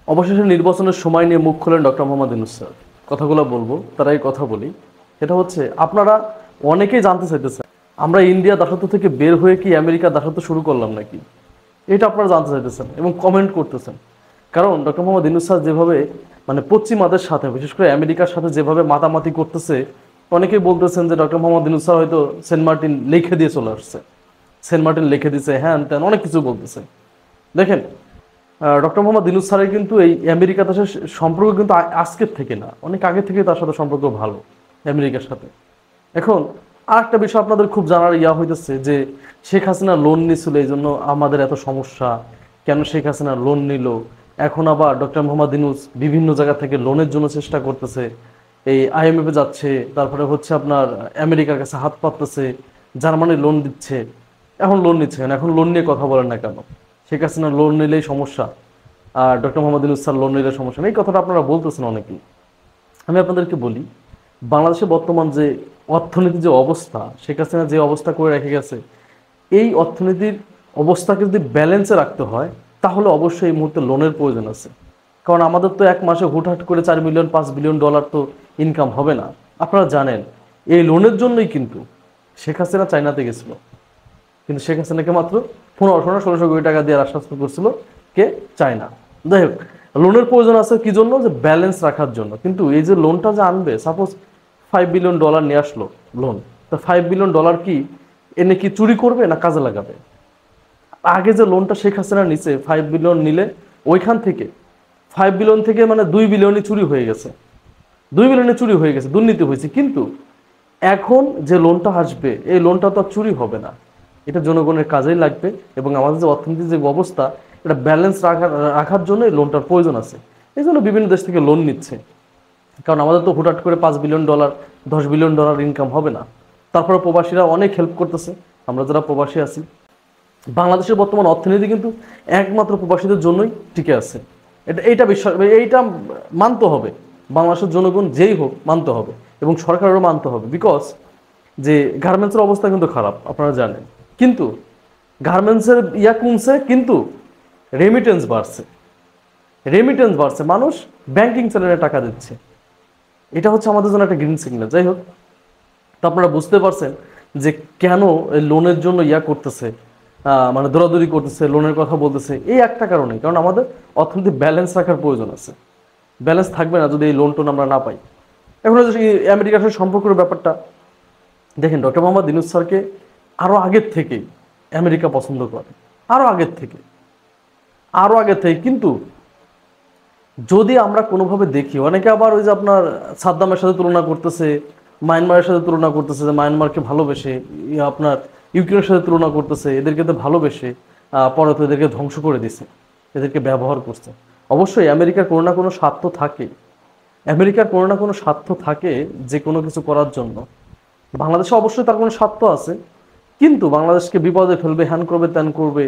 অবশেষে নির্বাচনের সময় নিয়ে মুখ খুলেন ডক্টর মোহাম্মদ ইউনূস স্যার। কথাগুলো বলবো, তারাই কথা বলি। সেটা হচ্ছে, আপনারা অনেকেই জানতে চাইতেছেন আমরা ইন্ডিয়া দাসত্ব থেকে বের হয়ে কি আমেরিকা দাসত্ব শুরু করলাম নাকি, এটা আপনারা জানতে চাইতেছেন এবং কমেন্ট করতেছেন। কারণ ডক্টর মোহাম্মদ ইউনূস স্যার যেভাবে পশ্চিমাদের সাথে, বিশেষ করে আমেরিকার সাথে যেভাবে মাতামাতি করতেছে, অনেকেই বলতেছেন যে ডক্টর মোহাম্মদ ইউনূস স্যার হয়তো সেন্ট মার্টিন লিখে দিয়ে চলে আসছে, সেন্ট মার্টিন লিখে দিছে, হ্যান ত্যান অনেক কিছু বলতেছে। দেখেন, ডক্টর মোহাম্মদ ইউনূস স্যারের কিন্তু এই আমেরিকা দেশের সম্পর্ক কিন্তু আজকের থেকে না, অনেক আগে থেকে তার সাথে সম্পর্ক ভালো আমেরিকার সাথে। এখন আর একটা বিষয় আপনাদের খুব জানার হইতেছে যে শেখ হাসিনা লোন নিছিল, এই জন্য আমাদের এত সমস্যা। কেন শেখ হাসিনা লোন নিল? এখন আবার ডক্টর মোহাম্মদ ইউনূস বিভিন্ন জায়গা থেকে লোনের জন্য চেষ্টা করতেছে, এই আইএমএফে যাচ্ছে, তারপরে হচ্ছে আপনার আমেরিকার কাছে হাত পাততেছে, জার্মানি লোন দিচ্ছে। এখন লোন নিচ্ছে কেন? এখন লোন নিয়ে কথা বলেন না কেন? শেখ হাসিনা লোন নিলেই সমস্যা, আর doctor Mohammad Yunus sir loan নিলে সমস্যা নেই, এই কথাটা আপনারা বলতেছেন অনেকেই। আমি আপনাদেরকে বলি, বাংলাদেশে বর্তমান যে অর্থনীতির যে অবস্থা, শেখ হাসিনা যে অবস্থা করে রেখে গেছে, এই অর্থনীতির অবস্থাকে যদি ব্যালেন্সে রাখতে হয়, তাহলে অবশ্যই এই মুহূর্তে লোনের প্রয়োজন আছে। কারণ আমাদের তো এক মাসে হুটহাট করে 4 মিলিয়ন 5 বিলিয়ন ডলার তো ইনকাম হবে না। আপনারা জানেন, এই লোনের জন্যই কিন্তু শেখ হাসিনা চায়নাতে গেছিল, কিন্তু শেখ হাসিনাকে মাত্র 1500 না 1600 কোটি টাকা দিয়ে আশ্বস্ত করছিল কে? চায়না। যাই হোক, লোনের প্রয়োজন আছে কি জন্য? যে ব্যালেন্স রাখার জন্য। কিন্তু এই যে লোনটা যে আনবে, সাপোজ $5 বিলিয়ন নিয়ে আসলো লোন, তো $5 বিলিয়ন কি এনে কি চুরি করবে না কাজে লাগাবে? আগে যে লোনটা শেখ হাসিনা নিচে 5 বিলিয়ন নিলে, ওইখান থেকে 5 বিলিয়ন থেকে 2 বিলিয়নই চুরি হয়ে গেছে, 2 বিলিয়নে চুরি হয়ে গেছে, দুর্নীতি হয়েছে। কিন্তু এখন যে লোনটা আসবে, এই লোনটা তো আর চুরি হবে না, এটা জনগণের কাজেই লাগবে। এবং আমাদের যে অর্থনীতির যে অবস্থা, এটা ব্যালেন্স রাখার জন্য এই লোনটার প্রয়োজন আছে। এই জন্য বিভিন্ন দেশ থেকে লোন নিচ্ছে। কারণ আমাদের তো হুটহাট করে $5 বিলিয়ন 10 বিলিয়ন ইনকাম হবে না। তারপরে প্রবাসীরা অনেক হেল্প করতেছে, আমরা যারা প্রবাসী আছি। বাংলাদেশের বর্তমান অর্থনীতি কিন্তু একমাত্র প্রবাসীদের জন্যই টিকে আছে। এইটা বিশ্বাস, এইটা মানতে হবে। বাংলাদেশের জনগণ যেই হোক মানতে হবে, এবং সরকারেরও মানতে হবে। বিকজ যে গার্মেন্টসের অবস্থা কিন্তু খারাপ, আপনারা জানেন। কিন্তু গার্মেন্টসের কমছে, কিন্তু রেমিটেন্স বাড়ছে, রেমিটেন্স বাড়ছে, মানুষ ব্যাংকিং চ্যানেলে টাকা দিচ্ছে। এটা হচ্ছে আমাদের জন্য একটা গ্রিন সিগন্যাল। যাই হোক, তো আপনারা বুঝতে পারছেন যে কেন লোনের জন্য করতেছে, দৌড়াদৌড়ি করতেছে, লোনের কথা বলতেছে। এই একটা কারণে, কারণ আমাদের অর্থনীতি ব্যালেন্স রাখার প্রয়োজন আছে। ব্যালেন্স থাকবে না যদি এই লোন টোন আমরা না পাই। এখন আমেরিকার সাথে সম্পর্কের ব্যাপারটা দেখেন, ডক্টর মোহাম্মদ ইউনূস স্যারকে আরও আগের থেকেই আমেরিকা পছন্দ করে, আরও আগের থেকে, আরও আগের থেকে। কিন্তু যদি আমরা কোনোভাবে দেখি, অনেকে আবার ওই যে আপনার সাদ্দামের সাথে তুলনা করতেছে, মায়ানমারের সাথে তুলনা করতেছে, যে মায়ানমারকে ভালোবেসে, আপনার ইউক্রেনের সাথে তুলনা করতেছে, এদেরকে তো ভালোবেসে পরে তো এদেরকে ধ্বংস করে দিছে, এদেরকে ব্যবহার করছে। অবশ্যই আমেরিকার কোনো না কোনো স্বার্থ থাকে, আমেরিকার কোনো না কোনো স্বার্থ থাকে যে কোনো কিছু করার জন্য। বাংলাদেশে অবশ্যই তার কোনো স্বার্থ আছে, কিন্তু বাংলাদেশকে বিপদে ফেলবে, হ্যান করবে, ত্যান করবে,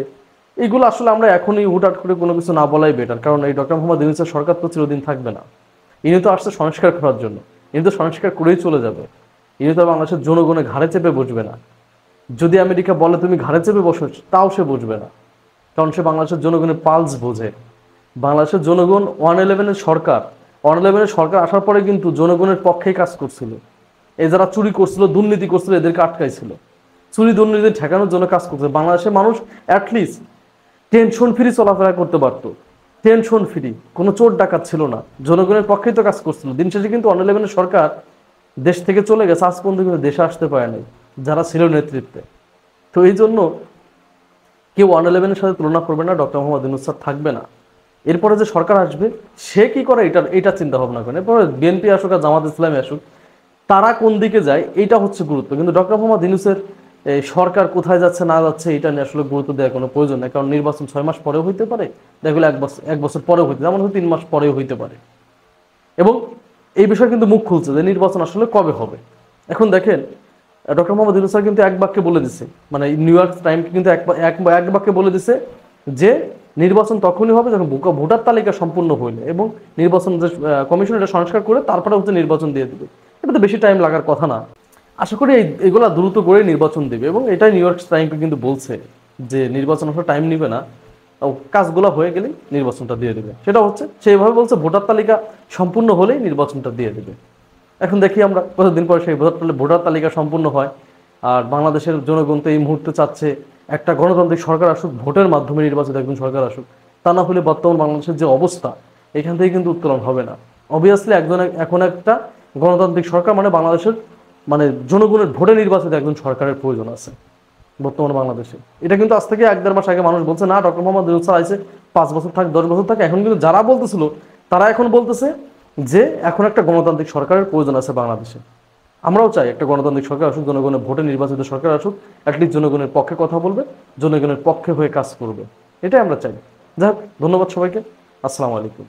এইগুলো আসলে আমরা এখনই হুটহাট করে কোনো কিছু না বলাই বেটার। কারণ এই ডক্টর মোহাম্মদ ইউনূসের সরকার তো চিরদিন থাকবে না। ইনি তো আসছে সংস্কার করার জন্য, ইনি তো সংস্কার করেই চলে যাবে। ইনি তো বাংলাদেশের জনগণের ঘাড়ে চেপে বসবে না। যদি আমেরিকা বলে তুমি ঘাড়ে চেপে বসো, তাও সে বসবে না। কারণ সে বাংলাদেশের জনগণের পালস বোঝে। বাংলাদেশের জনগণ 111-এর সরকার, 111-এর সরকার আসার পরে কিন্তু জনগণের পক্ষেই কাজ করছিল। এই যারা চুরি করছিল, দুর্নীতি করছিল, এদেরকে আটকাইছিল, চুরি দুর্নীতি ঠেকানোর জন্য কাজ করছে। বাংলাদেশের মানুষ অ্যাটলিস্ট টেনশন ফ্রি চলাফেরা করতে পারতো, টেনশন ফ্রি, কোনো চোর ডাকাত ছিল না, জনগণের পক্ষেই তো কাজ করছিল। দিন শেষে কিন্তু 111-এর সরকার দেশ থেকে চলে গেছে, আজ পর্যন্ত কিন্তু দেশে আসতে পারেনি যারা ছিল নেতৃত্বে। তো এই জন্য কেউ 111-এর সাথে তুলনা করবে না, ডক্টর মোহাম্মদ ইউনূস স্যার থাকবে না। এরপরে যে সরকার আসবে, সে কি করে এটা চিন্তা ভাবনা করেন। এরপরে বিএনপি আসুক আর জামাত ইসলামী আসুক, তারা কোন দিকে যায় এটা হচ্ছে গুরুত্ব। কিন্তু ডক্টর মোহাম্মদ ইউনূসের সরকার কোথায় যাচ্ছে না যাচ্ছে, এটা নিয়ে আসলে গুরুত্ব দেওয়ার কোনো প্রয়োজন নেই। কারণ নির্বাচন 6 মাস পরেও হইতে পারে, দেখলে 1 বছর পরেও হইতে, যেমন 3 মাস পরেও হইতে পারে। এবং এই বিষয়ে কিন্তু মুখ খুলছে যে নির্বাচন আসলে কবে হবে। এখন দেখেন, ডক্টর মোহাম্মদ ইউনূস স্যার কিন্তু এক বাক্যে বলে দিছে, নিউ ইয়র্ক টাইমকে কিন্তু এক বাক্যে বলে দিছে যে নির্বাচন তখনই হবে যখন ভোটার তালিকা সম্পূর্ণ হইলে, এবং নির্বাচন যে কমিশন এটা সংস্কার করে তারপরে হচ্ছে নির্বাচন দিয়ে দেবে। এটা তো বেশি টাইম লাগার কথা না। আশা করি এগুলা দ্রুত করে নির্বাচন দেবে, এবং এটাই নিউ ইয়র্ক টাইমকে কিন্তু বলছে যে নির্বাচন আসলে টাইম নেবে না, কাজগুলো হয়ে গেলেই নির্বাচনটা দিয়ে দেবে। সেটা হচ্ছে সেইভাবে বলছে ভোটার তালিকা সম্পূর্ণ হলেই নির্বাচনটা দিয়ে দেবে। এখন দেখি আমরা কতদিন পরে সেই ভোটার তালিকা সম্পূর্ণ হয়। আর বাংলাদেশের জনগণ তো এই মুহূর্তে চাচ্ছে একটা গণতান্ত্রিক সরকার আসুক, ভোটের মাধ্যমে নির্বাচিত একজন সরকার আসুক। তা না হলে বর্তমান বাংলাদেশের যে অবস্থা, এখান থেকে কিন্তু উত্তোলন হবে না। অবভিয়াসলি এখন একটা গণতান্ত্রিক সরকার মানে বাংলাদেশের মানে জনগণের ভোটে নির্বাচিত একজন সরকারের প্রয়োজন আছে বর্তমান বাংলাদেশে। এটা কিন্তু আজ থেকে 1-1.5 মাস আগে মানুষ বলছে না ডক্টর মোহাম্মদ ইউনূস স্যার আইছে 5 বছর থাক 10 বছর থাক। এখন কিন্তু যারা বলতেছিল তারা এখন বলতেছে যে এখন একটা গণতান্ত্রিক সরকারের প্রয়োজন আছে বাংলাদেশে। আমরাও চাই একটা গণতান্ত্রিক সরকার আসুক, জনগণের ভোটে নির্বাচিত সরকার আসুক, অ্যাটলিস্ট জনগণের পক্ষে কথা বলবে, জনগণের পক্ষে হয়ে কাজ করবে, এটাই আমরা চাই। যাই হোক, ধন্যবাদ সবাইকে। আসসালামু আলাইকুম।